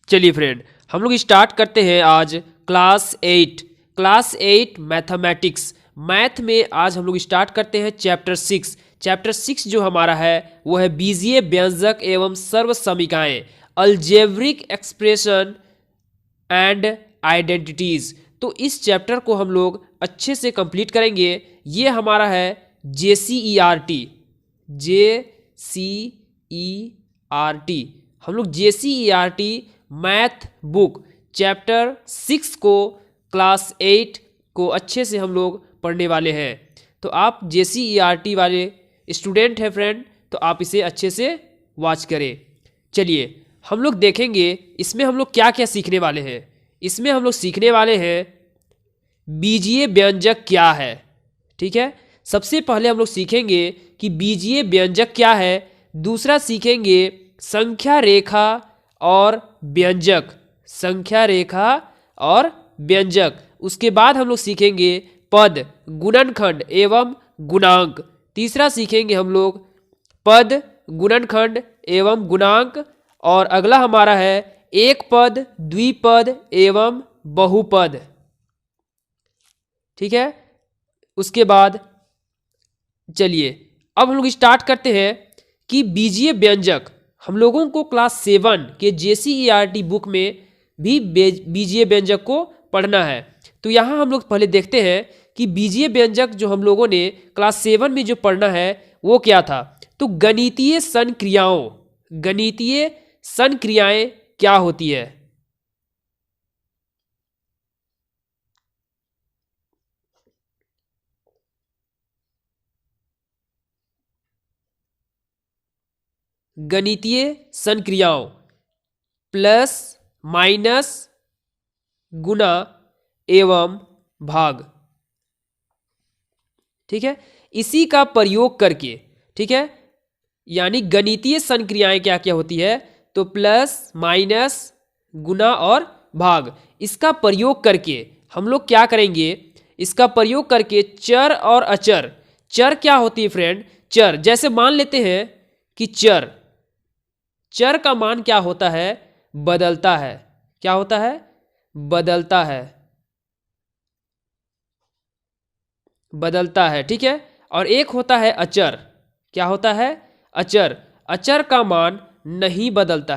चलिए फ्रेंड, हम लोग स्टार्ट करते हैं आज क्लास 8 मैथमेटिक्स। मैथ में आज हम लोग स्टार्ट करते हैं चैप्टर 6 जो हमारा है वो है बीजीय व्यंजक एवं सर्वसमीकाएं, अलजेब्रिक एक्सप्रेशन एंड आइडेंटिटीज। तो इस चैप्टर को हम लोग अच्छे से कंप्लीट करेंगे। ये हमारा है JCERT। हम लोग JCERT मैथ बुक चैप्टर 6 को क्लास 8 को अच्छे से हम लोग पढ़ने वाले हैं। तो आप JCERT वाले स्टूडेंट हैं फ्रेंड, तो आप इसे अच्छे से वॉच करें। चलिए हम लोग देखेंगे इसमें हम लोग क्या क्या सीखने वाले हैं। इसमें हम लोग सीखने वाले हैं बीजीय व्यंजक क्या है। ठीक है, सबसे पहले हम लोग सीखेंगे कि बीजीय व्यंजक क्या है। दूसरा सीखेंगे संख्या रेखा और व्यंजक, संख्या रेखा और व्यंजक। उसके बाद हम लोग सीखेंगे पद, गुणनखंड एवं गुणांक। तीसरा सीखेंगे हम लोग पद, गुणनखंड एवं गुणांक। और अगला हमारा है एक पद, द्विपद एवं बहुपद। ठीक है, उसके बाद चलिए अब हम लोग स्टार्ट करते हैं कि बीजीय व्यंजक हम लोगों को क्लास 7 के JCERT बुक में भी बीजीय व्यंजक को पढ़ना है। तो यहाँ हम लोग पहले देखते हैं कि बीजीय व्यंजक जो हम लोगों ने क्लास 7 में जो पढ़ना है वो क्या था। तो गणितीय संक्रियाएं क्या होती है। गणितीय संक्रियाओं प्लस, माइनस, गुना एवं भाग। ठीक है, इसी का प्रयोग करके, ठीक है, यानी गणितीय संक्रियाएं क्या क्या होती है तो प्लस, माइनस, गुना और भाग। इसका प्रयोग करके हम लोग क्या करेंगे, इसका प्रयोग करके चर और अचर। चर क्या होती है फ्रेंड, चर जैसे मान लेते हैं कि चर का मान क्या होता है, बदलता है। क्या होता है, बदलता है। ठीक है, और एक होता है अचर। क्या होता है, अचर का मान नहीं बदलता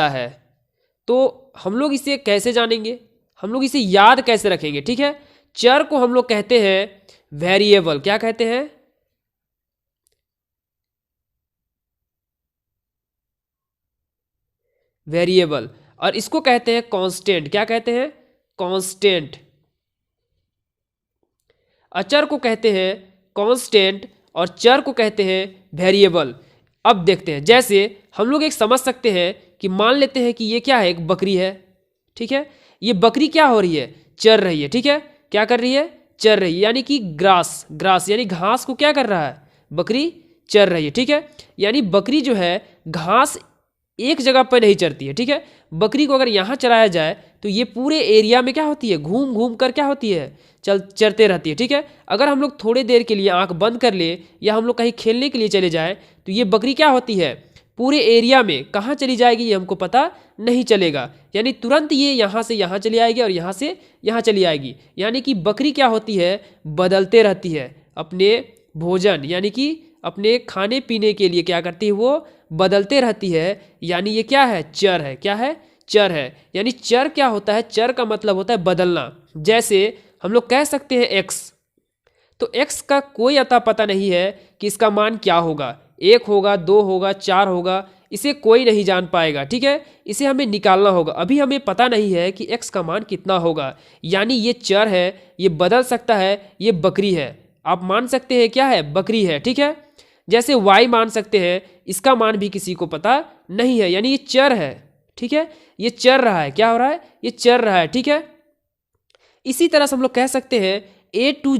है। तो हम लोग इसे कैसे जानेंगे, हम लोग इसे याद कैसे रखेंगे। ठीक है, चर को हम लोग कहते हैं वेरिएबल। क्या कहते हैं, वेरिएबल। और इसको कहते हैं कांस्टेंट। क्या कहते हैं, कांस्टेंट। अचर को कहते हैं कांस्टेंट और चर को कहते हैं वेरिएबल। अब देखते हैं, जैसे हम लोग एक समझ सकते हैं कि मान लेते हैं कि ये क्या है, एक बकरी है। ठीक है, ये बकरी क्या हो रही है, चर रही है। ठीक है, क्या कर रही है, चर रही है, यानी कि ग्रास यानी घास को क्या कर रहा है, बकरी चर रही है। ठीक है, यानी बकरी जो है घास एक जगह पर नहीं चरती है। ठीक है, बकरी को अगर यहाँ चराया जाए तो ये पूरे एरिया में क्या होती है, घूम घूम कर क्या होती है, चरते रहती है। ठीक है, अगर हम लोग थोड़ी देर के लिए आंख बंद कर ले या हम लोग कहीं खेलने के लिए चले जाएं तो ये बकरी क्या होती है, पूरे एरिया में कहाँ चली जाएगी ये हमको पता नहीं चलेगा। यानी तुरंत ये यहाँ से यहाँ चली आएगी और यहाँ से यहाँ चली आएगी। यानी कि बकरी क्या होती है, बदलते रहती है अपने भोजन, यानी कि अपने खाने पीने के लिए क्या करती है, वो बदलते रहती है। यानी ये क्या है, चर है। क्या है, चर है। यानी चर क्या होता है, चर का मतलब होता है बदलना। जैसे हम लोग कह सकते हैं x, तो x का कोई अता पता नहीं है कि इसका मान क्या होगा, 1 होगा, 2 होगा, 4 होगा, इसे कोई नहीं जान पाएगा। ठीक है, इसे हमें निकालना होगा। अभी हमें पता नहीं है कि x का मान कितना होगा। यानी ये चर है, ये बदल सकता है, ये बकरी है। आप मान सकते हैं क्या है, बकरी है। ठीक है, जैसे y मान सकते हैं, इसका मान भी किसी को पता नहीं है, यानी ये चर है। ठीक है, ये चर रहा है। क्या हो रहा है, ये चर रहा है। ठीक है, इसी तरह से हम लोग कह सकते हैं A to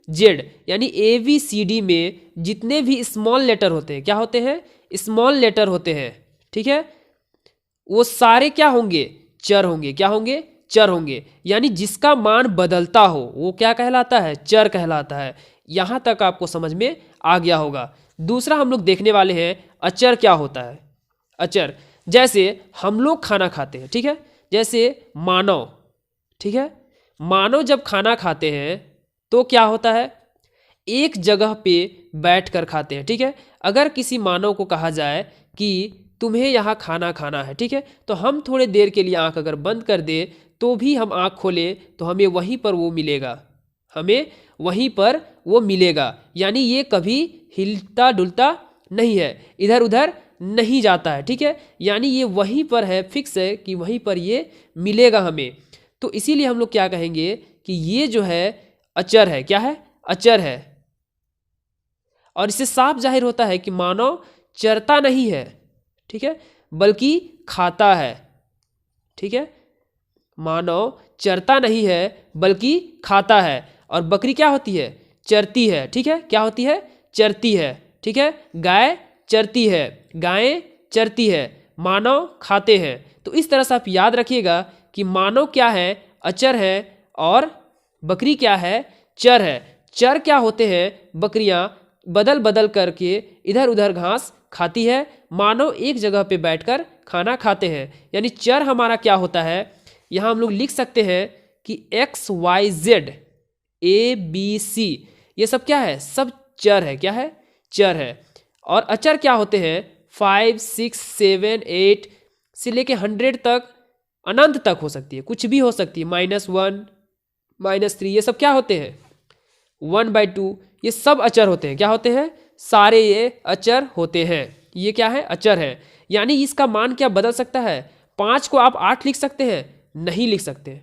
Z, यानी ABCD में जितने भी स्मॉल लेटर होते हैं, क्या होते हैं, स्मॉल लेटर होते हैं। ठीक है, वो सारे क्या होंगे, चर होंगे। क्या होंगे, चर होंगे। यानी जिसका मान बदलता हो वो क्या कहलाता है, चर कहलाता है। यहां तक आपको समझ में आ गया होगा। दूसरा हम लोग देखने वाले हैं अचर क्या होता है। अचर जैसे हम लोग खाना खाते हैं, ठीक है, जैसे मानव, ठीक है, मानव जब खाना खाते हैं तो क्या होता है, एक जगह पे बैठ कर खाते हैं, ठीक है। अगर किसी मानव को कहा जाए कि तुम्हें यहाँ खाना खाना है, ठीक है, तो हम थोड़े देर के लिए आंख अगर बंद कर दे तो भी हम आंख खोले तो हमें वहीं पर वो मिलेगा, हमें वहीं पर वो मिलेगा। यानी ये कभी हिलता डुलता नहीं है, इधर उधर नहीं जाता है, ठीक है। यानी ये वहीं पर है, फिक्स है कि वहीं पर ये मिलेगा हमें। तो इसीलिए हम लोग क्या कहेंगे कि ये जो है अचर है। क्या है? अचर है। और इससे साफ जाहिर होता है कि मानव चरता नहीं है, ठीक है, बल्कि खाता है, ठीक है। मानव चरता नहीं है बल्कि खाता है। और बकरी क्या होती है? चरती है, ठीक है। क्या होती है? चरती है, ठीक है। गाय चरती है, गायें चरती है, मानव खाते हैं। तो इस तरह से आप याद रखिएगा कि मानव क्या है? अचर है, और बकरी क्या है? चर है। चर क्या होते हैं? बकरियां बदल बदल करके इधर उधर घास खाती है, मानव एक जगह पे बैठकर खाना खाते हैं। यानी चर हमारा क्या होता है? यहाँ हम लोग लिख सकते हैं कि X Y Z A B C, ये सब क्या है? सब चर है। क्या है? चर है। और अचर क्या होते हैं? 5, 6, 7, 8 से लेके 100 तक, अनंत तक हो सकती है, कुछ भी हो सकती है। -1, -3, ये सब क्या होते हैं? 1/2, ये सब अचर होते हैं। क्या होते हैं? सारे ये अचर होते हैं। ये क्या है? अचर है। यानी इसका मान क्या बदल सकता है? 5 को आप 8 लिख सकते हैं? नहीं लिख सकते,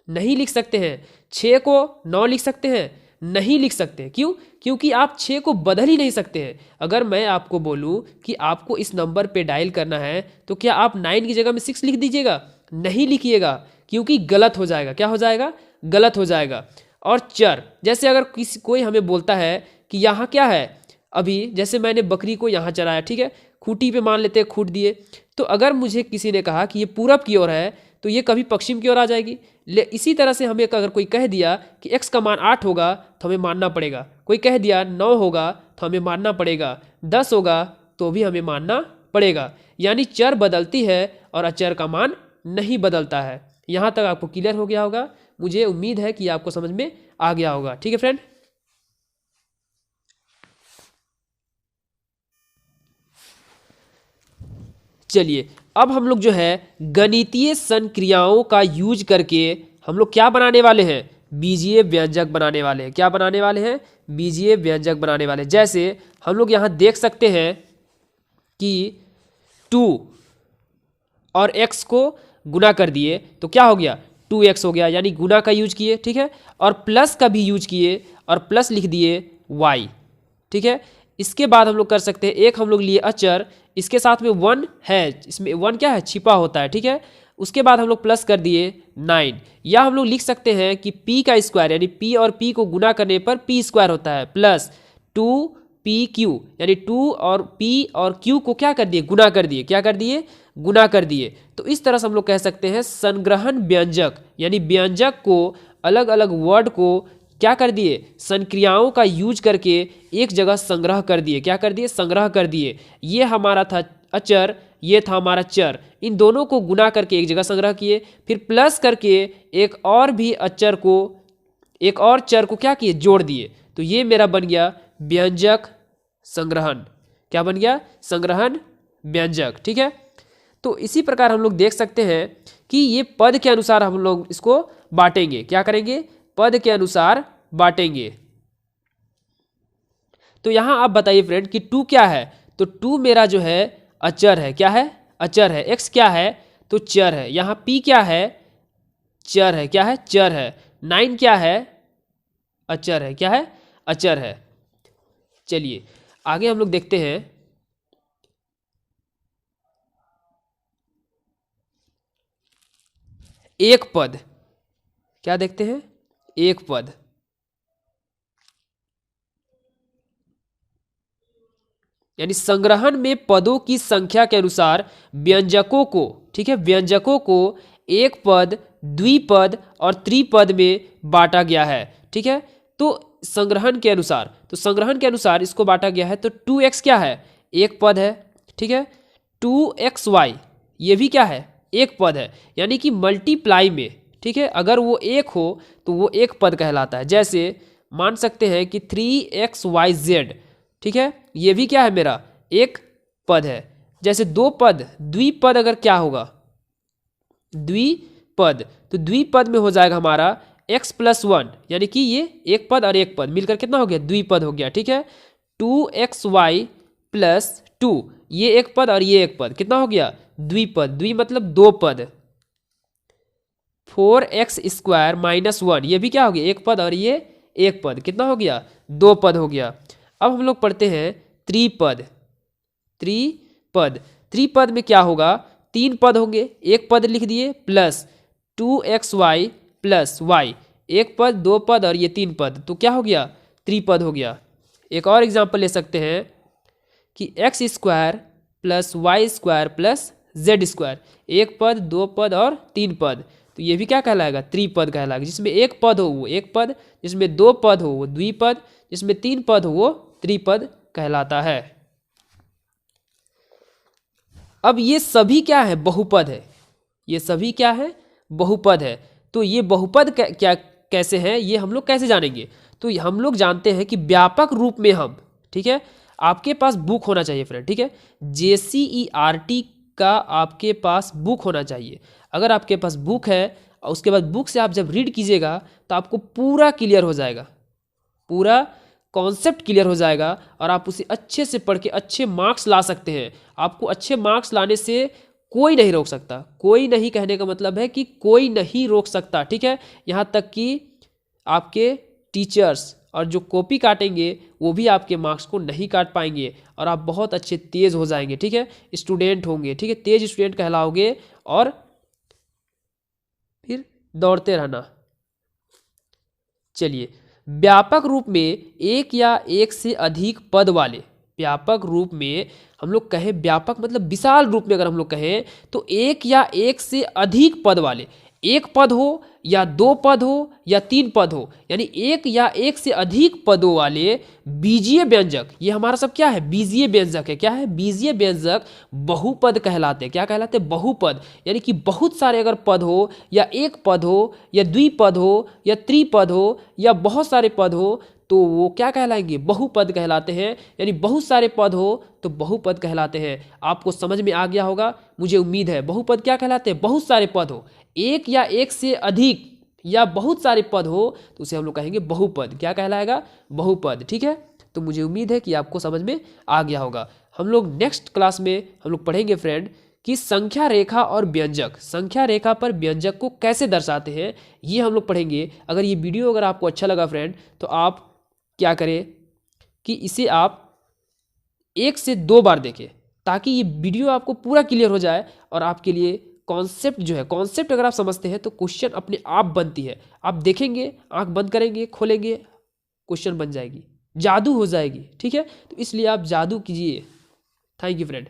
नहीं लिख सकते हैं। 6 को 9 लिख सकते हैं? नहीं लिख सकते। क्यों? क्योंकि आप 6 को बदल ही नहीं सकते हैं। अगर मैं आपको बोलूं कि आपको इस नंबर पे डायल करना है तो क्या आप 9 की जगह में 6 लिख दीजिएगा? नहीं लिखिएगा, क्योंकि गलत हो जाएगा। क्या हो जाएगा? गलत हो जाएगा। और चर, जैसे अगर कोई हमें बोलता है कि यहाँ क्या है, अभी जैसे मैंने बकरी को यहाँ चराया, ठीक है, खूंटी पे मान लेते हैं, खूंट दिए, तो अगर मुझे किसी ने कहा कि ये पूरब की ओर है तो ये कभी पश्चिम की ओर आ जाएगी। इसी तरह से हमें अगर कोई कह दिया कि x का मान 8 होगा तो हमें मानना पड़ेगा। कोई कह दिया 9 होगा तो हमें मानना पड़ेगा, 10 होगा तो भी हमें मानना पड़ेगा। यानी चर बदलती है और अचर का मान नहीं बदलता है। यहाँ तक आपको क्लियर हो गया होगा। मुझे उम्मीद है कि आपको समझ में आ गया होगा। ठीक है फ्रेंड, चलिए अब हम लोग जो है गणितीय संक्रियाओं का यूज करके हम लोग क्या बनाने वाले हैं? बीजीय व्यंजक बनाने वाले हैं। क्या बनाने वाले हैं? बीजीय व्यंजक बनाने वाले। जैसे हम लोग यहाँ देख सकते हैं कि 2 और x को गुना कर दिए तो क्या हो गया? 2x हो गया, यानी गुना का यूज किए, ठीक है, और प्लस का भी यूज किए और प्लस लिख दिए y, ठीक है। इसके बाद हम लोग कर सकते हैं, एक हम लोग लिए अचर, इसके साथ में 1 है, इसमें 1 क्या है? छिपा होता है, ठीक है। उसके बाद हम लोग प्लस कर दिए 9, या हम लोग लिख सकते हैं कि p का स्क्वायर, यानी p और p को गुना करने पर p स्क्वायर होता है, प्लस 2pq, यानी 2 और p और q को क्या कर दिए? गुना कर दिए। क्या कर दिए? गुना कर दिए। तो इस तरह से हम लोग कह सकते हैं संग्रहण व्यंजक, यानी व्यंजक को अलग अलग वर्ड को क्या कर दिए? संक्रियाओं का यूज करके एक जगह संग्रह कर दिए। क्या कर दिए? संग्रह कर दिए। ये हमारा था अचर, ये था हमारा चर। इन दोनों को गुना करके एक जगह संग्रह किए, फिर प्लस करके एक और भी अचर को, एक और चर को क्या किए? जोड़ दिए। तो ये मेरा बन गया व्यंजक संग्रहण। क्या बन गया? संग्रहण व्यंजक, ठीक है। तो इसी प्रकार हम लोग देख सकते हैं कि ये पद के अनुसार हम लोग इसको बांटेंगे। क्या करेंगे? पद के अनुसार बांटेंगे। तो यहां आप बताइए फ्रेंड कि 2 क्या है? तो 2 मेरा जो है अचर है। क्या है? अचर है। x क्या है? तो चर है। यहां p क्या है? चर है। क्या है? चर है। 9 क्या है? अचर है। क्या है? अचर है। चलिए आगे हम लोग देखते हैं। एक पद, क्या देखते हैं? एक पद। यानी संग्रहण में पदों की संख्या के अनुसार व्यंजकों को, ठीक है, व्यंजकों को एक पद, द्विपद और त्रिपद में बांटा गया है, ठीक है। तो संग्रहण के अनुसार, तो संग्रहण के अनुसार इसको बांटा गया है, तो 2x क्या है, एक पद है, ठीक है। 2xy ये भी क्या है, एक पद है, यानी कि मल्टीप्लाई में, ठीक है, अगर वो एक हो तो वो एक पद कहलाता है। जैसे मान सकते हैं कि 3xyz, ठीक है, ये भी क्या है, मेरा एक पद है। जैसे दो पद, द्विपद अगर क्या होगा, द्विपद, तो द्विपद में हो जाएगा हमारा x+1, यानी कि ये एक पद और एक पद मिलकर कितना हो गया, द्विपद हो गया, ठीक है। 2xy+2 ये एक पद और ये एक पद कितना हो गया, द्विपद, द्वि मतलब दो पद। 4x² - 1 ये भी क्या हो गया, एक पद और ये एक पद कितना हो गया, दो पद हो गया। अब हम लोग पढ़ते हैं त्रिपद। त्रिपद, त्रिपद में क्या होगा, तीन पद होंगे, एक पद लिख दिए, प्लस 2xy+y एक पद, दो पद और ये तीन पद, तो क्या हो गया, त्रिपद हो गया। एक और एग्जांपल ले सकते हैं कि x² + y² + z², एक पद, दो पद और तीन पद, तो ये भी क्या कहलाएगा, त्रिपद कहलाएगा। जिसमें एक पद हो वो एक पद, जिसमें दो पद हो वो द्विपद, जिसमें तीन पद हो वो त्रिपद कहलाता है। अब ये सभी क्या है, बहुपद है, ये सभी क्या है, बहुपद है। तो ये बहुपद क्या कैसे हैं, ये हम लोग कैसे जानेंगे, तो हम लोग जानते हैं कि व्यापक रूप में हम, ठीक है, आपके पास बुक होना चाहिए फ्रेंड, ठीक है, JCERT का आपके पास बुक होना चाहिए। अगर आपके पास बुक है और उसके बाद बुक से आप जब रीड कीजिएगा तो आपको पूरा क्लियर हो जाएगा, पूरा कॉन्सेप्ट क्लियर हो जाएगा और आप उसे अच्छे से पढ़ के अच्छे मार्क्स ला सकते हैं। आपको अच्छे मार्क्स लाने से कोई नहीं रोक सकता, कोई नहीं कहने का मतलब है कि कोई नहीं रोक सकता, ठीक है। यहाँ तक कि आपके टीचर्स और जो कॉपी काटेंगे वो भी आपके मार्क्स को नहीं काट पाएंगे और आप बहुत अच्छे तेज़ हो जाएंगे, ठीक है, स्टूडेंट होंगे, ठीक है, तेज स्टूडेंट कहलाओगे और फिर दौड़ते रहना। चलिए, व्यापक रूप में एक या एक से अधिक पद वाले, व्यापक रूप में हम लोग कहें, व्यापक मतलब विशाल रूप में अगर हम लोग कहें तो एक या एक से अधिक पद वाले, एक पद हो या दो पद हो या तीन पद हो, यानी एक या एक से अधिक पदों वाले बीजीय व्यंजक, ये हमारा सब क्या है, बीजीय व्यंजक है। क्या है, बीजीय व्यंजक बहुपद कहलाते हैं। क्या कहलाते हैं, बहुपद, यानी कि बहुत सारे अगर पद हो या एक पद हो या द्विपद हो या त्रिपद हो या बहुत सारे पद हो तो वो क्या कहलाएंगे, बहुपद कहलाते हैं। यानी बहुत सारे पद हो तो बहुपद कहलाते हैं। आपको समझ में आ गया होगा, मुझे उम्मीद है। बहुपद क्या कहलाते हैं, बहुत सारे पद हो, एक या एक से अधिक या बहुत सारे पद हो तो उसे हम लोग कहेंगे बहुपद। क्या कहलाएगा, बहुपद, ठीक है। तो मुझे उम्मीद है कि आपको समझ में आ गया होगा। हम लोग नेक्स्ट क्लास में हम लोग पढ़ेंगे फ्रेंड कि संख्या रेखा और व्यंजक, संख्या रेखा पर व्यंजक को कैसे दर्शाते हैं, ये हम लोग पढ़ेंगे। अगर ये वीडियो अगर आपको अच्छा लगा फ्रेंड तो आप क्या करें कि इसे आप 1 से 2 बार देखें ताकि ये वीडियो आपको पूरा क्लियर हो जाए और आपके लिए कॉन्सेप्ट जो है, कॉन्सेप्ट अगर आप समझते हैं तो क्वेश्चन अपने आप बनती है। आप देखेंगे, आंख बंद करेंगे, खोलेंगे, क्वेश्चन बन जाएगी, जादू हो जाएगी, ठीक है। तो इसलिए आप जादू कीजिए। Thank you friend.